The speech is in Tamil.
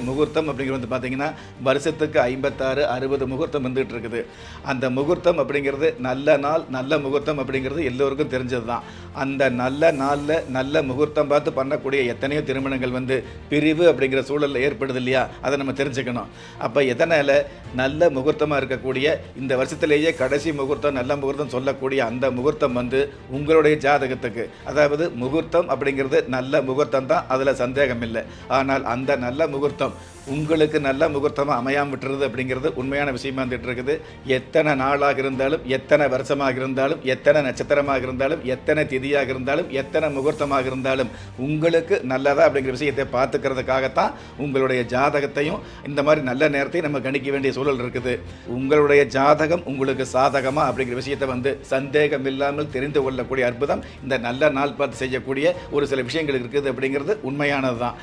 முகூர்த்தம் அப்படிங்கிறது வந்து பார்த்தீங்கன்னா வருஷத்துக்கு 56 60 முகூர்த்தம் வந்துட்டு இருக்குது. அந்த முகூர்த்தம் அப்படிங்கிறது நல்ல நாள் நல்ல முகூர்த்தம் அப்படிங்கிறது எல்லோருக்கும் தெரிஞ்சது தான். அந்த நல்ல நாளில் நல்ல முகூர்த்தம் பார்த்து பண்ணக்கூடிய எத்தனையோ திருமணங்கள் வந்து பிரிவு அப்படிங்கிற சூழலில் ஏற்படுது இல்லையா, அதை நம்ம தெரிஞ்சுக்கணும். அப்போ எதனால் நல்ல முகூர்த்தமாக இருக்கக்கூடிய இந்த வருஷத்திலேயே கடைசி முகூர்த்தம் நல்ல முகூர்த்தம் சொல்லக்கூடிய அந்த முகூர்த்தம் வந்து உங்களுடைய ஜாதகத்துக்கு, அதாவது முகூர்த்தம் அப்படிங்கிறது நல்ல முகூர்த்தம் தான், அதில் சந்தேகம் இல்லை. ஆனால் அந்த நல்ல முகூர்த்தம் உங்களுக்கு நல்ல முகூர்த்தமாக அமையாமல் விட்டுறது அப்படிங்கிறது உண்மையான விஷயமா வந்துட்டு இருக்குது. எத்தனை நாளாக இருந்தாலும், எத்தனை வருஷமாக இருந்தாலும், எத்தனை நட்சத்திரமாக இருந்தாலும், எத்தனை திதியாக இருந்தாலும், எத்தனை முகூர்த்தமாக இருந்தாலும் உங்களுக்கு நல்லதா அப்படிங்கிற விஷயத்தை பார்த்துக்கிறதுக்காகத்தான் உங்களுடைய ஜாதகத்தையும் இந்த மாதிரி நல்ல நேரத்தையும் நம்ம கணிக்க வேண்டிய சூழல் இருக்குது. உங்களுடைய ஜாதகம் உங்களுக்கு சாதகமாக அப்படிங்கிற விஷயத்தை வந்து சந்தேகம் இல்லாமல் தெரிந்து கொள்ளக்கூடிய அற்புதம் இந்த நல்ல நாள் பார்த்து செய்யக்கூடிய ஒரு சில விஷயங்கள் இருக்குது அப்படிங்கிறது உண்மையானது தான்.